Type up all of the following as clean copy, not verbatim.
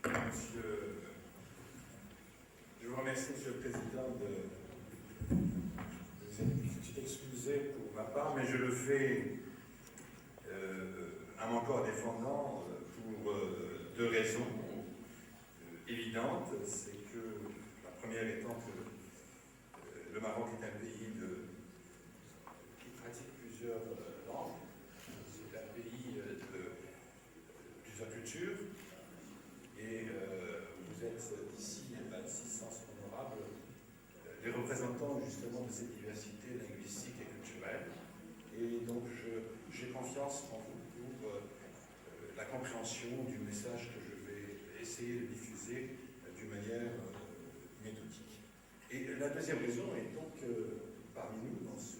Monsieur, je vous remercie, Monsieur le Président, de vous excuser pour ma part, mais je le fais à mon corps défendant pour deux raisons évidentes. C'est que la première étant que le Maroc est un pays qui pratique plusieurs langues. C'est un pays de plusieurs cultures. Et vous êtes ici, six sens honorables, les représentants justement de cette diversité linguistique et culturelle. Et donc j'ai confiance en vous pour la compréhension du message que je vais essayer de diffuser d'une manière méthodique. Et la deuxième raison est donc parmi nous, dans ce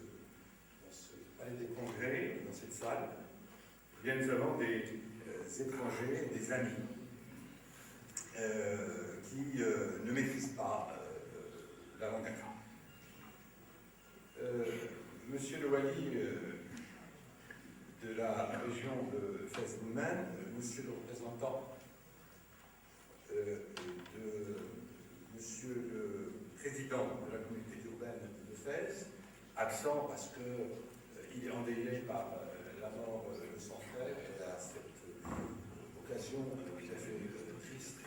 palais des congrès, dans cette salle, eh bien, nous avons des étrangers, des amis, qui ne maîtrisent pas la langue arabe. Monsieur le Wali de la région de Fès-Goumène, monsieur le représentant monsieur le président de la communauté urbaine de Fès, absent parce qu'il est endeuillé par la mort de son frère, et à cette occasion tout à fait triste,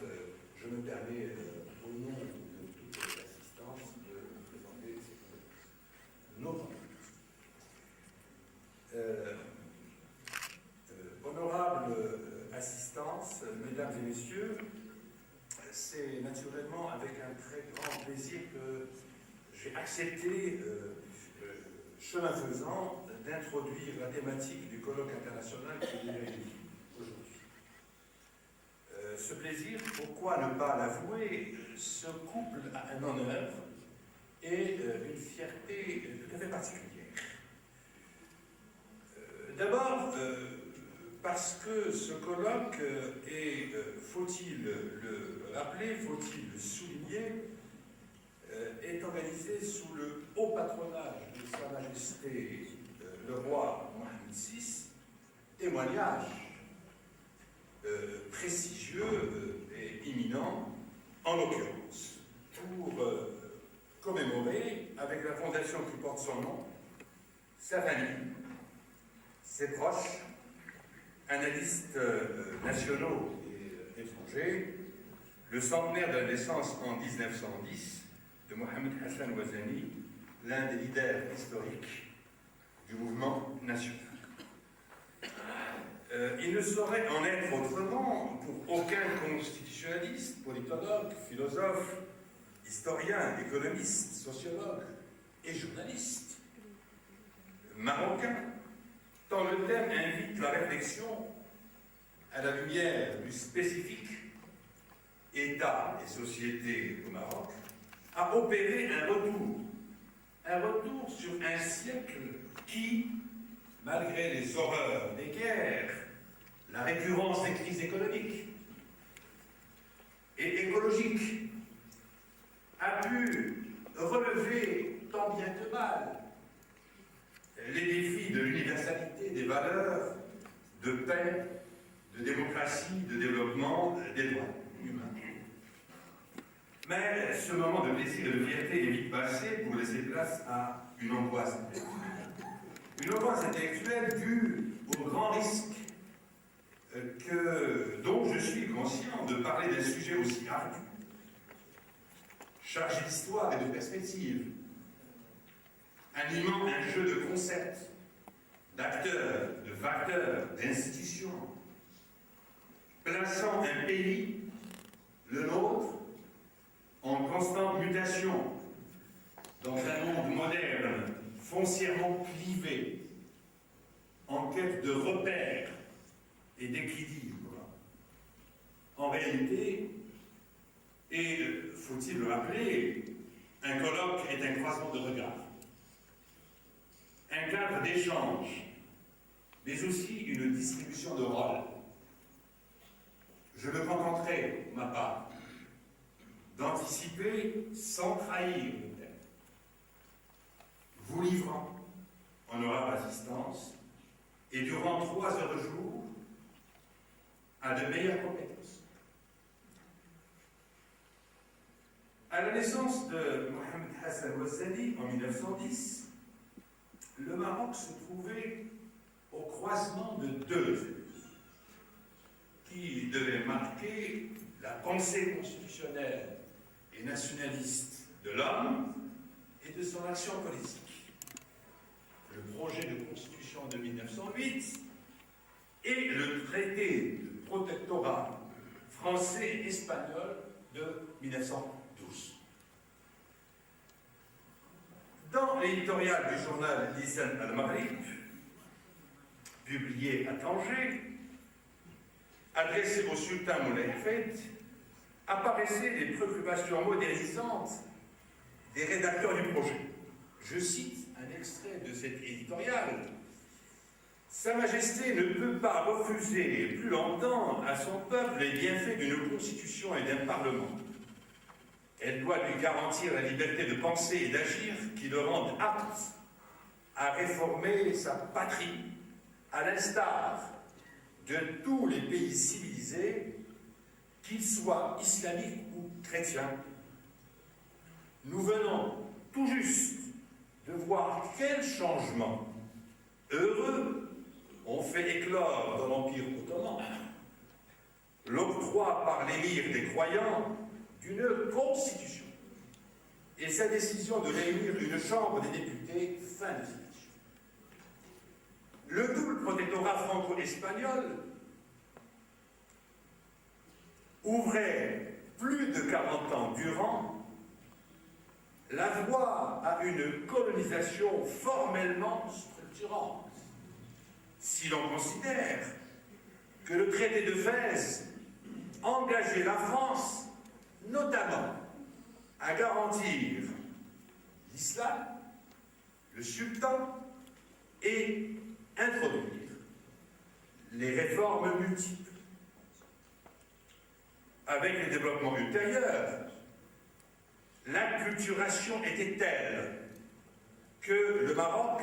je me permets, au nom de toute l'assistance, de vous présenter nos condoléances. Honorable assistance, mesdames et messieurs, c'est naturellement avec un très grand plaisir que j'ai accepté, chemin faisant, d'introduire la thématique du colloque international qui nous réunit aujourd'hui. Ce plaisir, pourquoi ne pas l'avouer, se couple à un honneur et une fierté tout à fait particulière. D'abord, parce que ce colloque est, faut-il le rappeler, faut-il le souligner, est organisé sous le haut patronage de Sa Majesté le roi Mohamed VI, témoignage prestigieux et imminent, en l'occurrence, pour commémorer, avec la fondation qui porte son nom, sa famille, ses proches, analystes nationaux et étrangers, le centenaire de la naissance en 1910 de Mohamed Hassan Ouazani, l'un des leaders historiques du mouvement national. Il ne saurait en être autrement pour aucun constitutionnaliste, politologue, philosophe, historien, économiste, sociologue et journaliste marocain, tant le thème invite la réflexion à la lumière du spécifique État et société au Maroc, à opérer un retour sur un siècle qui, malgré les horreurs des guerres, la récurrence des crises économiques et écologiques, a pu relever tant bien que mal les défis de l'universalité des valeurs, de paix, de démocratie, de développement des droits humains. Mais ce moment de plaisir et de fierté est vite passé pour laisser place à une angoisse intellectuelle. Une angoisse intellectuelle due au grand risque dont je suis conscient de parler d'un sujet aussi ardu, chargé d'histoire et de perspectives, animant un jeu de concepts, d'acteurs, de facteurs, d'institutions, plaçant un pays, le nôtre, en constante mutation, dans un monde moderne, foncièrement clivé, en quête de repères et d'équilibre. En réalité, et faut-il le rappeler, un colloque est un croisement de regards, un cadre d'échange, mais aussi une distribution de rôles. Je me contenterai, pour ma part, d'anticiper sans trahir le thème, vous livrant, honorable assistance, et durant 3 heures de jour, à de meilleures compétences. À la naissance de Mohamed Hassan Ouazzani en 1910, le Maroc se trouvait au croisement de deux époques qui devaient marquer la pensée constitutionnelle et nationaliste de l'homme et de son action politique. Le projet de constitution de 1908 et le traité de protectorat français et espagnol de 1912. Dans l'éditorial du journal Lisan al-Maghrib, publié à Tanger, adressé au sultan Moulay Hafed, apparaissaient les préoccupations modernisantes des rédacteurs du projet. Je cite un extrait de cet éditorial. « Sa Majesté ne peut pas refuser plus longtemps à son peuple les bienfaits d'une constitution et d'un parlement. Elle doit lui garantir la liberté de penser et d'agir qui le rendent apte à réformer sa patrie, à l'instar de tous les pays civilisés, qu'ils soient islamiques ou chrétiens. Nous venons tout juste de voir quels changements heureux ont fait éclore dans l'Empire ottoman. L'octroi par l'émir des croyants d'une constitution et sa décision de réunir une chambre des députés, fin de citation. Le double protectorat franco-espagnol ouvrait plus de 40 ans durant la voie à une colonisation formellement structurante, si l'on considère que le traité de Fès engageait la France notamment à garantir l'islam, le sultan et introduire les réformes multiples. Avec les développements ultérieurs, l'acculturation était telle que le Maroc,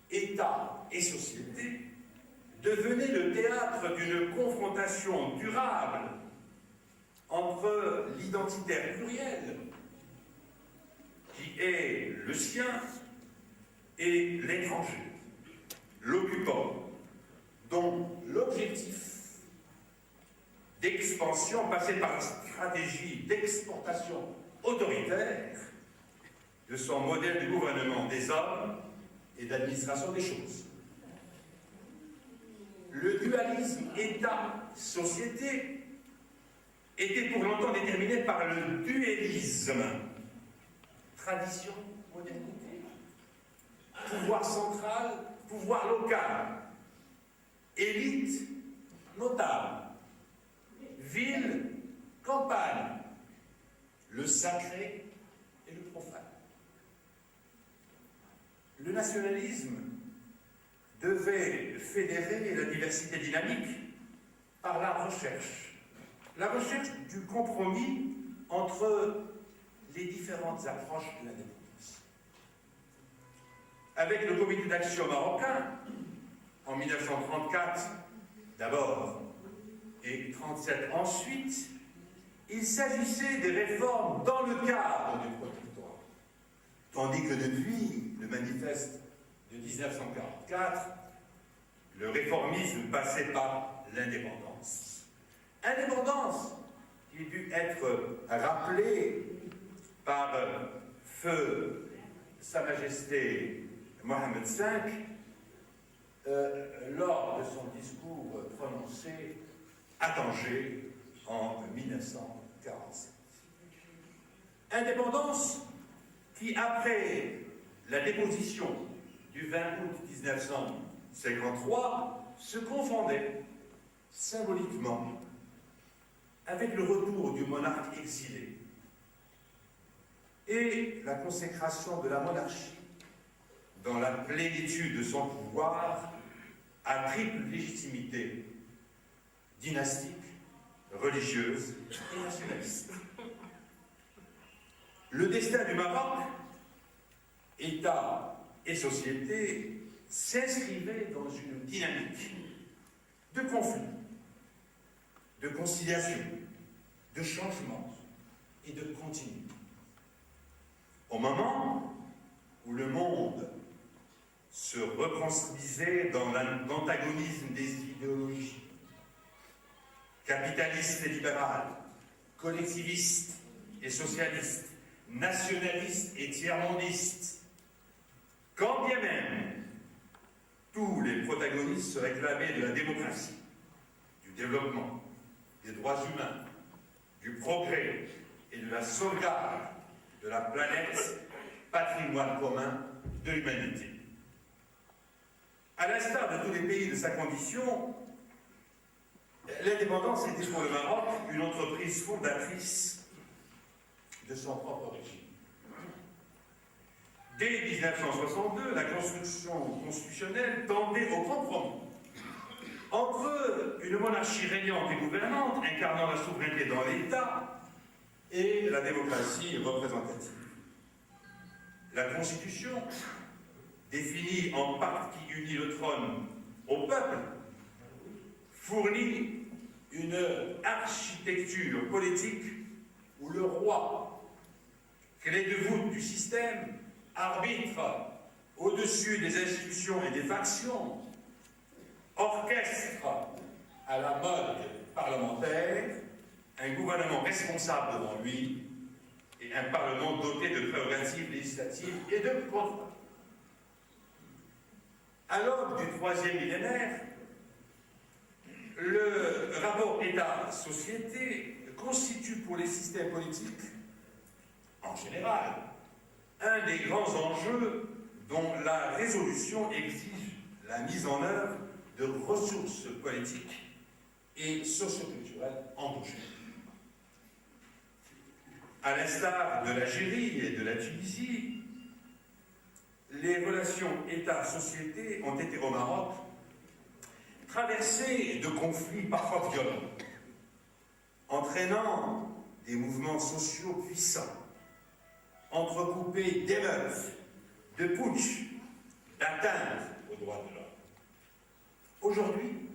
État et société, devenait le théâtre d'une confrontation durable entre l'identitaire pluriel, qui est le sien, et l'étranger, l'occupant, dont l'objectif d'expansion passait par la stratégie d'exportation autoritaire de son modèle de gouvernement des hommes et d'administration des choses. Le dualisme État-société était pour longtemps déterminé par le dualisme tradition, modernité, pouvoir central, pouvoir local, élite, notable, ville, campagne, le sacré et le profane. Le nationalisme devait fédérer la diversité dynamique par la recherche du compromis entre les différentes approches de l'indépendance. Avec le comité d'action marocain, en 1934 d'abord et 1937 ensuite, il s'agissait des réformes dans le cadre du protectorat, tandis que depuis le manifeste de 1944, le réformisme passait par l'indépendance. Indépendance qui a dû être rappelée par feu Sa Majesté Mohamed V lors de son discours prononcé à Tanger en 1947. Indépendance qui, après la déposition du 20 août 1953, se confondait symboliquement avec le retour du monarque exilé et la consécration de la monarchie dans la plénitude de son pouvoir à triple légitimité dynastique, religieuse et nationaliste. Le destin du Maroc, État et société, s'inscrivait dans une dynamique de conflit, de conciliation, de changement et de continuité. Au moment où le monde se reconstruisait dans l'antagonisme des idéologies capitalistes et libérales, collectivistes et socialistes, nationalistes et tiers-mondistes, quand bien même tous les protagonistes se réclamaient de la démocratie, du développement, des droits humains, du progrès et de la sauvegarde de la planète, patrimoine commun de l'humanité. À l'instar de tous les pays de sa condition, l'indépendance était pour le Maroc une entreprise fondatrice de son propre régime. Dès 1962, la construction constitutionnelle tendait au compromis entre une monarchie régnante et gouvernante incarnant la souveraineté dans l'État et la démocratie représentative. La Constitution, définie en pacte qui unit le trône au peuple, fournit une architecture politique où le roi, clé de voûte du système, arbitre au-dessus des institutions et des factions, orchestre à la mode parlementaire un gouvernement responsable devant lui et un parlement doté de prérogatives législatives et de contrôle. À l'aube du troisième millénaire, le rapport État-société constitue pour les systèmes politiques, en général, un des grands enjeux dont la résolution exige la mise en œuvre de ressources politiques et socioculturelles endogènes. À l'instar de l'Algérie et de la Tunisie, les relations État-société ont été au Maroc traversées de conflits parfois violents, entraînant des mouvements sociaux puissants, entrecoupés d'émeutes, de putsch, d'atteintes aux droits de l'homme. Aujourd'hui,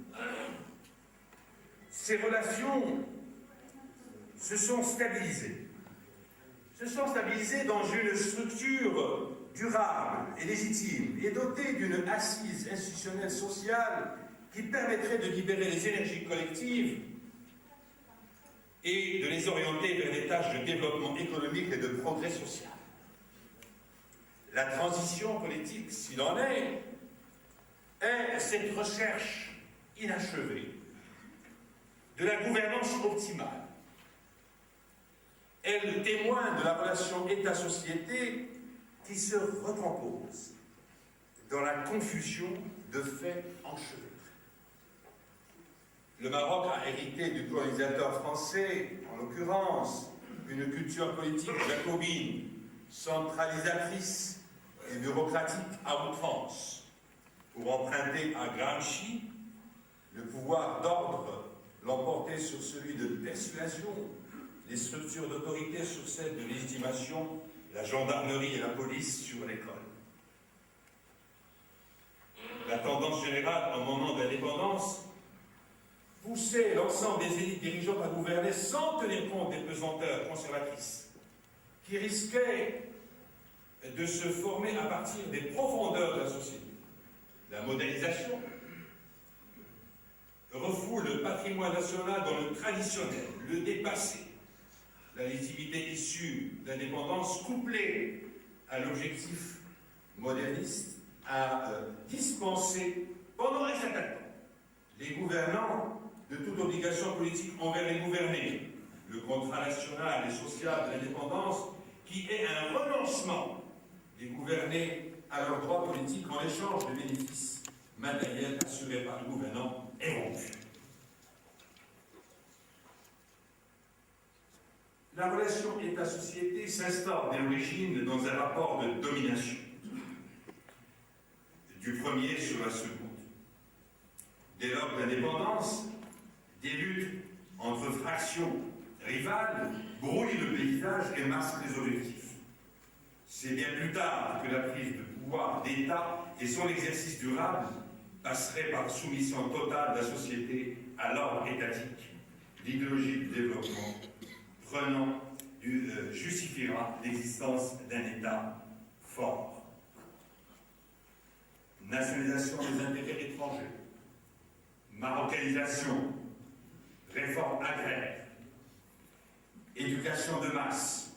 ces relations se sont stabilisées dans une structure durable et légitime et dotée d'une assise institutionnelle sociale qui permettrait de libérer les énergies collectives et de les orienter vers des tâches de développement économique et de progrès social. La transition politique, s'il en est cette recherche inachevée de la gouvernance optimale. Elle témoigne de la relation État-société qui se recompose dans la confusion de faits enchevêtrés. Le Maroc a hérité du colonisateur français, en l'occurrence, une culture politique jacobine, centralisatrice et bureaucratique à outrance. Pour emprunter à Gramsci, le pouvoir d'ordre l'emportait sur celui de persuasion, les structures d'autorité sur celles de légitimation, la gendarmerie et la police sur l'école. La tendance générale en moment d'indépendance poussait l'ensemble des élites dirigeantes à gouverner sans tenir compte des pesanteurs conservatrices qui risquaient de se former à partir des profondeurs de la société. La modernisation refoule le patrimoine national dans le traditionnel, le dépassé. La légitimité issue d'indépendance couplée à l'objectif moderniste a dispensé pendant un certain temps les gouvernants de toute obligation politique envers les gouvernés. Le contrat national et social de l'indépendance qui est un renoncement des gouvernés à leurs droits politiques en échange de bénéfices matériels assurés par le gouvernant est rompu. La relation État-société s'instaure dès l'origine dans un rapport de domination, du premier sur la seconde. Dès lors que l'indépendance, des luttes entre fractions rivales brouillent le paysage et masquent les objectifs. C'est bien plus tard que la prise de pouvoir d'État et son exercice durable passerait par la soumission totale de la société à l'ordre étatique, l'idéologie du développement, prenant justifiera l'existence d'un État fort. Nationalisation des intérêts étrangers, marocanisation, réforme agraire, éducation de masse,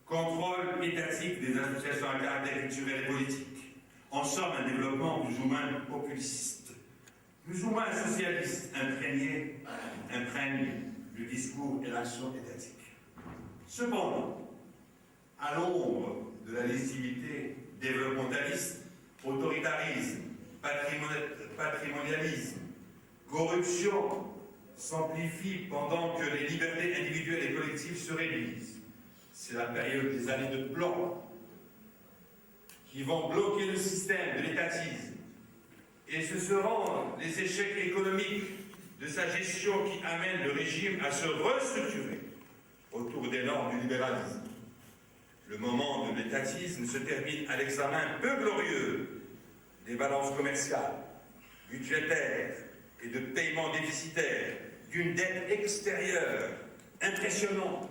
contrôle étatique des associations à caractère culturel et politique. En somme, un développement plus ou moins populiste, plus ou moins socialiste, imprègne le discours et l'action étatique. Cependant, à l'ombre de la légitimité développementaliste, autoritarisme, patrimonialisme, corruption s'amplifient pendant que les libertés individuelles et collectives se réduisent. C'est la période des années de plomb qui vont bloquer le système de l'étatisme. Et ce seront les échecs économiques de sa gestion qui amènent le régime à se restructurer autour des normes du libéralisme. Le moment de l'étatisme se termine à l'examen peu glorieux des balances commerciales, budgétaires et de paiements déficitaires, d'une dette extérieure impressionnante,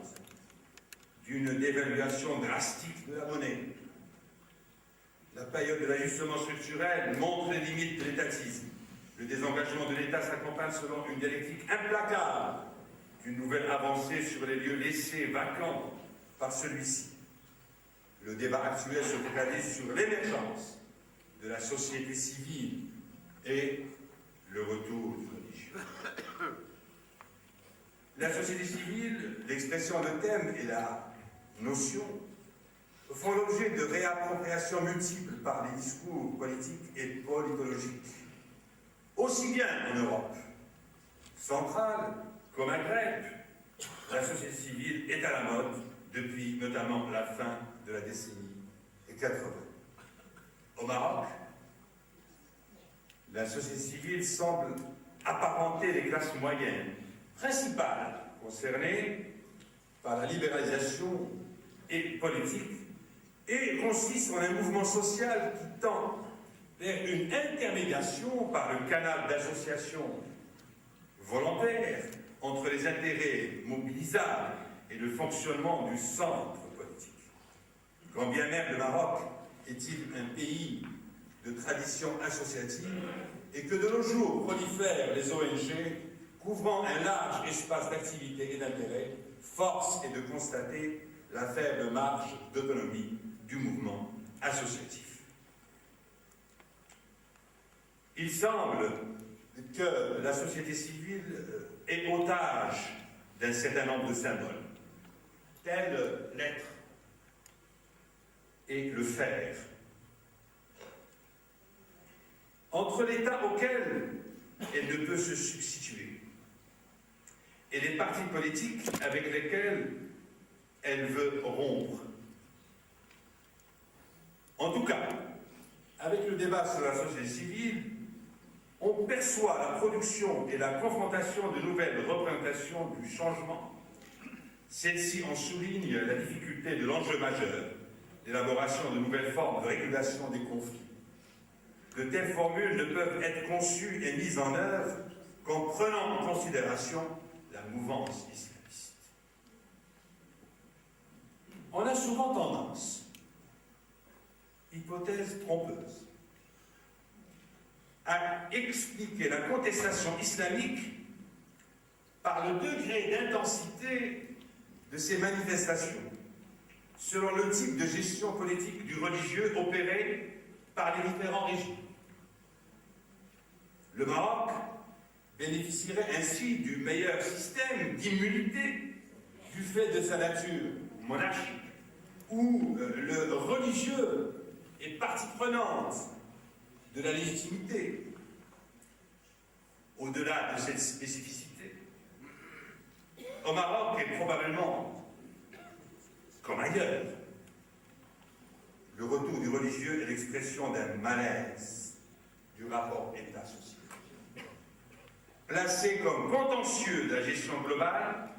d'une dévaluation drastique de la monnaie. La période de l'ajustement structurel montre les limites de l'étatisme. Le désengagement de l'État s'accompagne selon une dialectique implacable d'une nouvelle avancée sur les lieux laissés vacants par celui-ci. Le débat actuel se focalise sur l'émergence de la société civile et le retour du religieux. La société civile, l'expression, le thème et la notion font l'objet de réappropriations multiples par les discours politiques et politologiques, aussi bien en Europe centrale comme à Grèce. La société civile est à la mode depuis notamment la fin de la décennie 80. Au Maroc, la société civile semble apparenter les classes moyennes, principales concernées par la libéralisation et politique, et consiste en un mouvement social qui tend vers une intermédiation par le canal d'association volontaire entre les intérêts mobilisables et le fonctionnement du centre politique. Quand bien même le Maroc est-il un pays de tradition associative et que de nos jours prolifèrent les ONG couvrant un large espace d'activité et d'intérêt, force est de constater la faible marge d'autonomie du mouvement associatif. Il semble que la société civile est otage d'un certain nombre de symboles, tels l'être et le faire. Entre l'État auquel elle ne peut se substituer et les partis politiques avec lesquels elle veut rompre. En tout cas, avec le débat sur la société civile, on perçoit la production et la confrontation de nouvelles représentations du changement. Celle-ci en souligne la difficulté de l'enjeu majeur, l'élaboration de nouvelles formes de régulation des conflits. De telles formules ne peuvent être conçues et mises en œuvre qu'en prenant en considération la mouvance islamiste. On a souvent tendance, hypothèse trompeuse, à expliquer la contestation islamique par le degré d'intensité de ces manifestations, selon le type de gestion politique du religieux opéré par les différents régimes. Le Maroc bénéficierait ainsi du meilleur système d'immunité du fait de sa nature monarchique, où le religieux est partie prenante de la légitimité. Au-delà de cette spécificité, au Maroc et probablement comme ailleurs, le retour du religieux est l'expression d'un malaise du rapport État-société. Placé comme contentieux de la gestion globale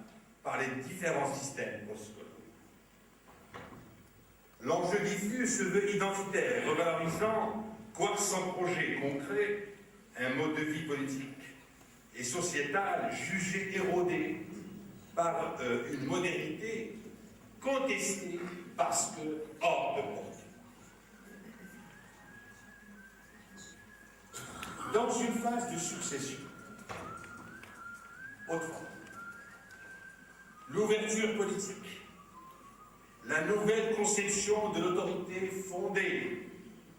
par les différents systèmes postcoloniaux. L'enjeu diffus se veut identitaire, revalorisant, quoique sans projet concret, un mode de vie politique et sociétal jugé érodé par une modernité contestée parce que hors de portée. Dans une phase de succession, autrefois, l'ouverture politique, la nouvelle conception de l'autorité fondée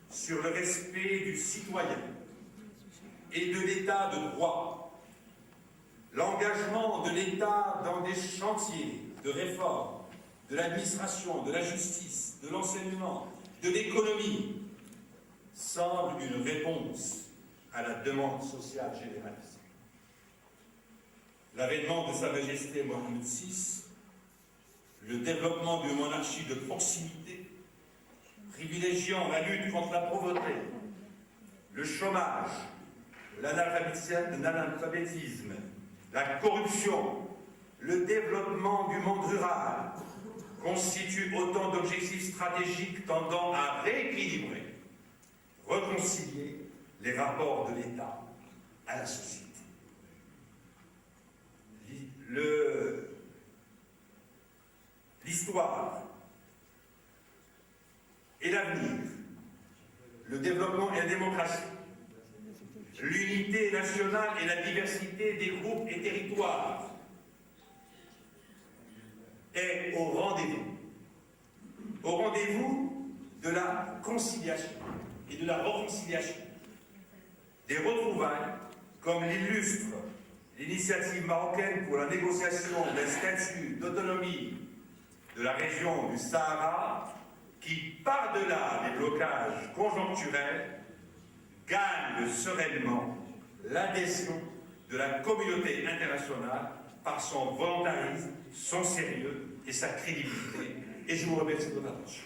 sur le respect du citoyen et de l'état de droit, l'engagement de l'État dans des chantiers de réforme de l'administration, de la justice, de l'enseignement, de l'économie, semble une réponse à la demande sociale généralisée. L'avènement de Sa Majesté Mohamed VI, le développement d'une monarchie de proximité, privilégiant la lutte contre la pauvreté, le chômage, l'analphabétisme, la corruption, le développement du monde rural, constituent autant d'objectifs stratégiques tendant à rééquilibrer, réconcilier les rapports de l'État à la société. L'histoire et l'avenir, le développement et la démocratie, l'unité nationale et la diversité des groupes et territoires est au rendez-vous de la conciliation et de la réconciliation, des retrouvailles comme l'illustre l'initiative marocaine pour la négociation d'un statut d'autonomie de la région du Sahara qui, par-delà les blocages conjoncturels, gagne sereinement l'adhésion de la communauté internationale par son volontarisme, son sérieux et sa crédibilité. Et je vous remercie de votre attention.